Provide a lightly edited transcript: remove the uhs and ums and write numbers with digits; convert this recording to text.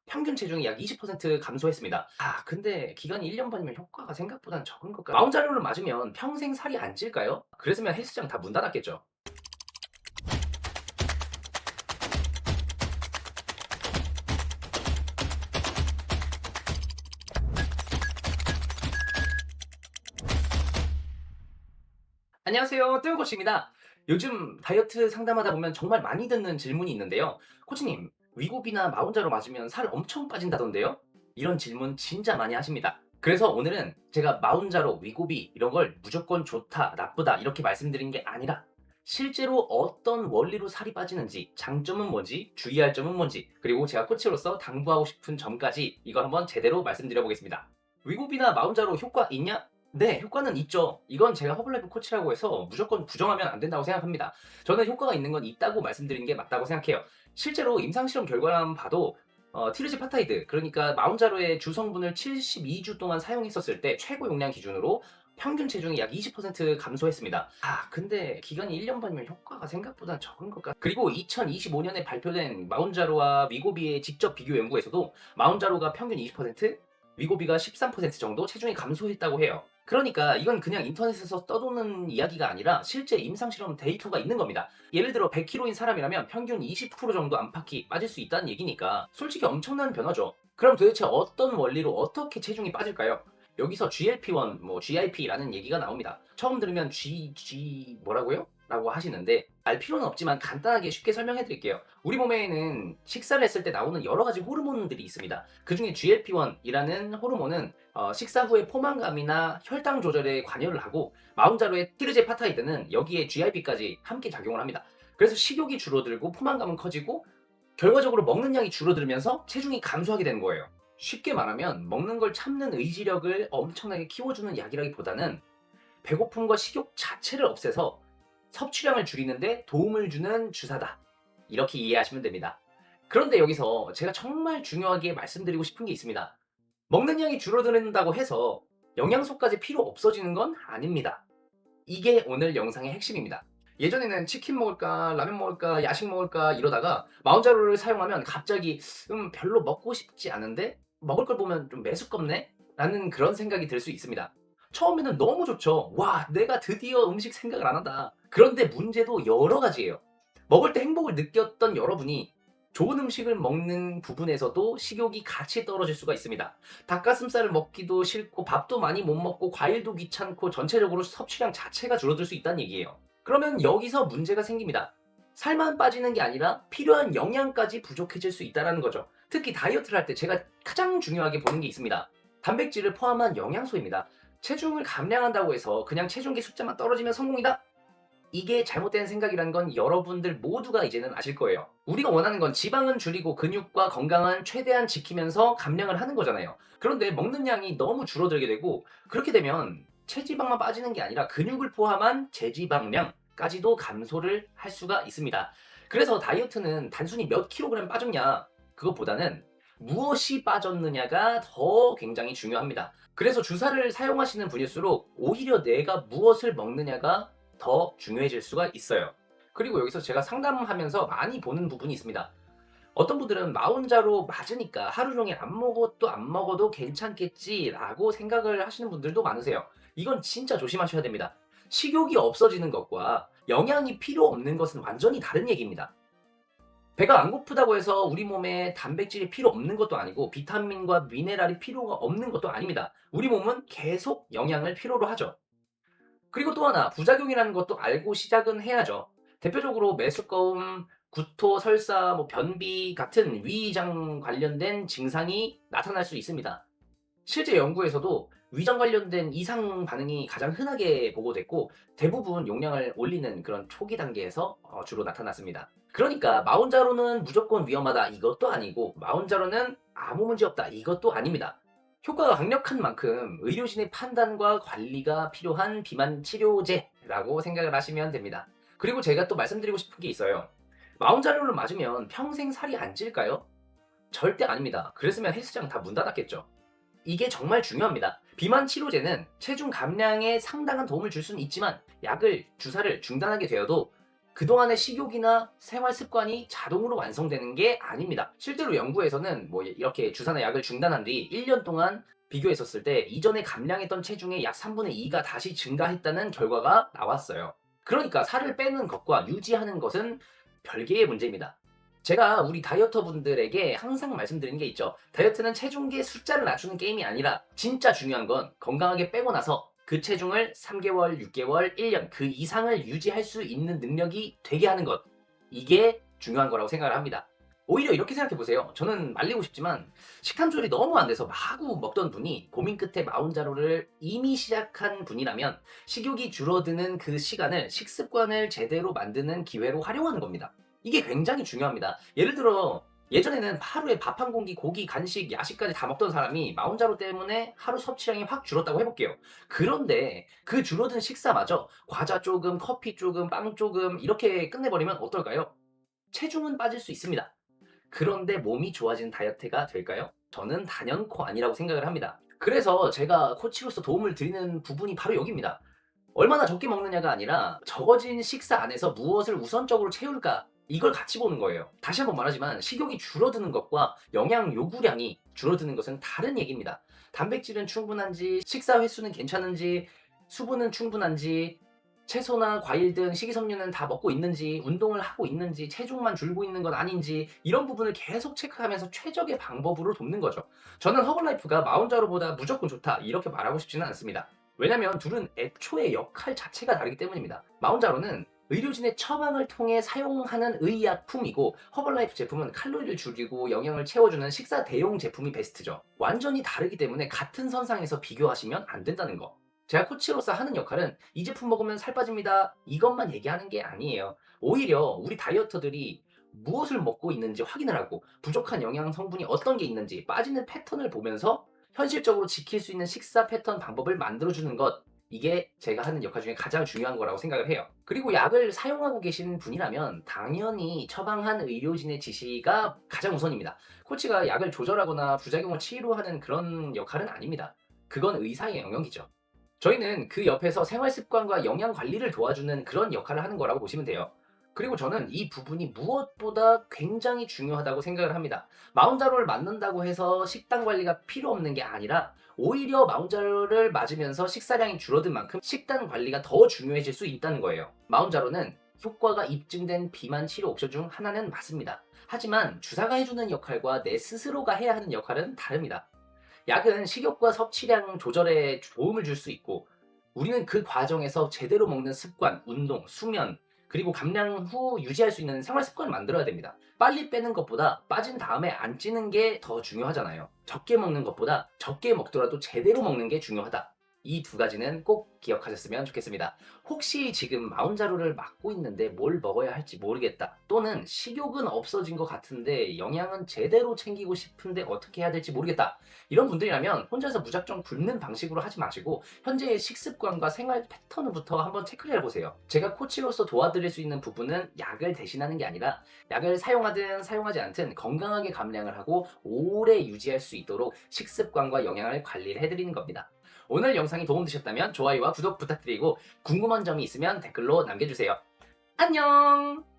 평균 체중이 약 20% 감소했습니다. 근데 기간이 1년 반이면 효과가 생각보단 적은 걸까요? 마운자로를 맞으면 평생 살이 안 찔까요? 그랬으면 헬스장 다 문 닫았겠죠. 안녕하세요. 뚜요코치입니다. 요즘 다이어트 상담하다 보면 정말 많이 듣는 질문이 있는데요. 코치님, 위고비나 마운자로 맞으면 살 엄청 빠진다던데요? 이런 질문 진짜 많이 하십니다. 그래서 오늘은 제가 마운자로, 위고비 이런 걸 무조건 좋다, 나쁘다 이렇게 말씀드린 게 아니라 실제로 어떤 원리로 살이 빠지는지, 장점은 뭔지, 주의할 점은 뭔지, 그리고 제가 코치로서 당부하고 싶은 점까지 이걸 한번 제대로 말씀드려 보겠습니다. 위고비나 마운자로 효과 있냐? 네, 효과는 있죠. 이건 제가 허블라이프 코치라고 해서 무조건 부정하면 안 된다고 생각합니다. 저는 효과가 있는 건 있다고 말씀드리는 게 맞다고 생각해요. 실제로 임상실험 결과만 봐도 티르지파타이드, 그러니까 마운자로의 주성분을 72주 동안 사용했었을 때 최고 용량 기준으로 평균 체중이 약 20% 감소했습니다. 근데 기간이 1년 반이면 효과가 생각보다 적은 걸까? 그리고 2025년에 발표된 마운자로와 위고비의 직접 비교 연구에서도 마운자로가 평균 20%, 위고비가 13% 정도 체중이 감소했다고 해요. 그러니까 이건 그냥 인터넷에서 떠도는 이야기가 아니라 실제 임상실험 데이터가 있는 겁니다. 예를 들어 100kg인 사람이라면 평균 20% 정도 안팎이 빠질 수 있다는 얘기니까 솔직히 엄청난 변화죠. 그럼 도대체 어떤 원리로 어떻게 체중이 빠질까요? 여기서 GLP-1, GIP라는 얘기가 나옵니다. 처음 들으면 뭐라고요? 라고 하시는데 알 필요는 없지만 간단하게 쉽게 설명해 드릴게요. 우리 몸에는 식사를 했을 때 나오는 여러 가지 호르몬들이 있습니다. 그 중에 GLP-1이라는 호르몬은 식사 후에 포만감이나 혈당 조절에 관여를 하고 마운자로의 티르제파타이드는 여기에 GIP까지 함께 작용을 합니다. 그래서 식욕이 줄어들고 포만감은 커지고 결과적으로 먹는 양이 줄어들면서 체중이 감소하게 되는 거예요. 쉽게 말하면 먹는 걸 참는 의지력을 엄청나게 키워주는 약이라기보다는 배고픔과 식욕 자체를 없애서 섭취량을 줄이는데 도움을 주는 주사다. 이렇게 이해하시면 됩니다. 그런데 여기서 제가 정말 중요하게 말씀드리고 싶은 게 있습니다. 먹는 양이 줄어든다고 해서 영양소까지 필요 없어지는 건 아닙니다. 이게 오늘 영상의 핵심입니다. 예전에는 치킨 먹을까, 라면 먹을까, 야식 먹을까 이러다가 마운자로를 사용하면 갑자기 별로 먹고 싶지 않은데 먹을 걸 보면 좀 매스껍네? 라는 그런 생각이 들 수 있습니다. 처음에는 너무 좋죠. 와, 내가 드디어 음식 생각을 안 한다. 그런데 문제도 여러 가지예요. 먹을 때 행복을 느꼈던 여러분이 좋은 음식을 먹는 부분에서도 식욕이 같이 떨어질 수가 있습니다. 닭가슴살을 먹기도 싫고 밥도 많이 못 먹고 과일도 귀찮고 전체적으로 섭취량 자체가 줄어들 수 있다는 얘기예요. 그러면 여기서 문제가 생깁니다. 살만 빠지는 게 아니라 필요한 영양까지 부족해질 수 있다는 거죠. 특히 다이어트를 할 때 제가 가장 중요하게 보는 게 있습니다. 단백질을 포함한 영양소입니다. 체중을 감량한다고 해서 그냥 체중계 숫자만 떨어지면 성공이다? 이게 잘못된 생각이라는 건 여러분들 모두가 이제는 아실 거예요. 우리가 원하는 건 지방은 줄이고 근육과 건강은 최대한 지키면서 감량을 하는 거잖아요. 그런데 먹는 양이 너무 줄어들게 되고 그렇게 되면 체지방만 빠지는 게 아니라 근육을 포함한 제지방량까지도 감소를 할 수가 있습니다. 그래서 다이어트는 단순히 몇 킬로그램 빠졌냐 그것보다는 무엇이 빠졌느냐가 더 굉장히 중요합니다. 그래서 주사를 사용하시는 분일수록 오히려 내가 무엇을 먹느냐가 더 중요해질 수가 있어요. 그리고 여기서 제가 상담하면서 많이 보는 부분이 있습니다. 어떤 분들은 마혼자로 맞으니까 하루 종일 안 먹어도 괜찮겠지라고 생각을 하시는 분들도 많으세요. 이건 진짜 조심하셔야 됩니다. 식욕이 없어지는 것과 영양이 필요 없는 것은 완전히 다른 얘기입니다. 배가 안 고프다고 해서 우리 몸에 단백질이 필요 없는 것도 아니고 비타민과 미네랄이 필요가 없는 것도 아닙니다. 우리 몸은 계속 영양을 필요로 하죠. 그리고 또 하나 부작용이라는 것도 알고 시작은 해야죠. 대표적으로 메스꺼움, 구토, 설사, 변비 같은 위장 관련된 증상이 나타날 수 있습니다. 실제 연구에서도 위장 관련된 이상 반응이 가장 흔하게 보고됐고 대부분 용량을 올리는 그런 초기 단계에서 주로 나타났습니다. 그러니까 마혼자로는 무조건 위험하다 이것도 아니고 마혼자로는 아무 문제 없다 이것도 아닙니다. 효과가 강력한 만큼 의료진의 판단과 관리가 필요한 비만 치료제라고 생각을 하시면 됩니다. 그리고 제가 또 말씀드리고 싶은 게 있어요. 마운자로를 맞으면 평생 살이 안 찔까요? 절대 아닙니다. 그랬으면 헬스장 다 문 닫았겠죠. 이게 정말 중요합니다. 비만 치료제는 체중 감량에 상당한 도움을 줄 수는 있지만 약을 주사를 중단하게 되어도 그동안의 식욕이나 생활 습관이 자동으로 완성되는 게 아닙니다. 실제로 연구에서는 뭐 이렇게 주사나 약을 중단한 뒤 1년 동안 비교했었을 때 이전에 감량했던 체중의 약 3분의 2가 다시 증가했다는 결과가 나왔어요. 그러니까 살을 빼는 것과 유지하는 것은 별개의 문제입니다. 제가 우리 다이어터 분들에게 항상 말씀드리는 게 있죠. 다이어트는 체중계 숫자를 낮추는 게임이 아니라 진짜 중요한 건 건강하게 빼고 나서 그 체중을 3개월, 6개월, 1년 그 이상을 유지할 수 있는 능력이 되게 하는 것. 이게 중요한 거라고 생각을 합니다. 오히려 이렇게 생각해 보세요. 저는 말리고 싶지만 식탐 조절이 너무 안 돼서 마구 먹던 분이 고민 끝에 마운자로를 이미 시작한 분이라면 식욕이 줄어드는 그 시간을 식습관을 제대로 만드는 기회로 활용하는 겁니다. 이게 굉장히 중요합니다. 예를 들어 예전에는 하루에 밥 한 공기, 고기, 간식, 야식까지 다 먹던 사람이 마운자로 때문에 하루 섭취량이 확 줄었다고 해볼게요. 그런데 그 줄어든 식사마저 과자 조금, 커피 조금, 빵 조금 이렇게 끝내버리면 어떨까요? 체중은 빠질 수 있습니다. 그런데 몸이 좋아지는 다이어트가 될까요? 저는 단연코 아니라고 생각을 합니다. 그래서 제가 코치로서 도움을 드리는 부분이 바로 여기입니다. 얼마나 적게 먹느냐가 아니라 적어진 식사 안에서 무엇을 우선적으로 채울까? 이걸 같이 보는 거예요. 다시 한번 말하지만 식욕이 줄어드는 것과 영양 요구량이 줄어드는 것은 다른 얘기입니다. 단백질은 충분한지, 식사 횟수는 괜찮은지, 수분은 충분한지, 채소나 과일 등 식이섬유는 다 먹고 있는지, 운동을 하고 있는지, 체중만 줄고 있는 건 아닌지 이런 부분을 계속 체크하면서 최적의 방법으로 돕는 거죠. 저는 허벌라이프가 마운자로보다 무조건 좋다 이렇게 말하고 싶지는 않습니다. 왜냐면 둘은 애초에 역할 자체가 다르기 때문입니다. 마운자로는 의료진의 처방을 통해 사용하는 의약품이고 허벌라이프 제품은 칼로리를 줄이고 영양을 채워주는 식사 대용 제품이 베스트죠. 완전히 다르기 때문에 같은 선상에서 비교하시면 안 된다는 거. 제가 코치로서 하는 역할은 이 제품 먹으면 살 빠집니다. 이것만 얘기하는 게 아니에요. 오히려 우리 다이어터들이 무엇을 먹고 있는지 확인을 하고 부족한 영양 성분이 어떤 게 있는지 빠지는 패턴을 보면서 현실적으로 지킬 수 있는 식사 패턴 방법을 만들어주는 것. 이게 제가 하는 역할 중에 가장 중요한 거라고 생각을 해요. 그리고 약을 사용하고 계신 분이라면 당연히 처방한 의료진의 지시가 가장 우선입니다. 코치가 약을 조절하거나 부작용을 치료하는 그런 역할은 아닙니다. 그건 의사의 영역이죠. 저희는 그 옆에서 생활 습관과 영양 관리를 도와주는 그런 역할을 하는 거라고 보시면 돼요. 그리고 저는 이 부분이 무엇보다 굉장히 중요하다고 생각을 합니다. 마운자로를 맞는다고 해서 식단 관리가 필요 없는 게 아니라 오히려 마운자로를 맞으면서 식사량이 줄어든 만큼 식단 관리가 더 중요해질 수 있다는 거예요. 마운자로는 효과가 입증된 비만 치료 옵션 중 하나는 맞습니다. 하지만 주사가 해주는 역할과 내 스스로가 해야 하는 역할은 다릅니다. 약은 식욕과 섭취량 조절에 도움을 줄 수 있고 우리는 그 과정에서 제대로 먹는 습관, 운동, 수면, 그리고 감량 후 유지할 수 있는 생활 습관을 만들어야 됩니다. 빨리 빼는 것보다 빠진 다음에 안 찌는 게 더 중요하잖아요. 적게 먹는 것보다 적게 먹더라도 제대로 먹는 게 중요하다. 이 두 가지는 꼭 기억하셨으면 좋겠습니다. 혹시 지금 마운자로를 맞고 있는데 뭘 먹어야 할지 모르겠다. 또는 식욕은 없어진 것 같은데 영양은 제대로 챙기고 싶은데 어떻게 해야 될지 모르겠다. 이런 분들이라면 혼자서 무작정 굶는 방식으로 하지 마시고 현재의 식습관과 생활 패턴부터 한번 체크를 해보세요. 제가 코치로서 도와드릴 수 있는 부분은 약을 대신하는 게 아니라 약을 사용하든 사용하지 않든 건강하게 감량을 하고 오래 유지할 수 있도록 식습관과 영양을 관리를 해드리는 겁니다. 오늘 영상이 도움되셨다면 좋아요와 구독 부탁드리고 궁금한 점이 있으면 댓글로 남겨주세요. 안녕!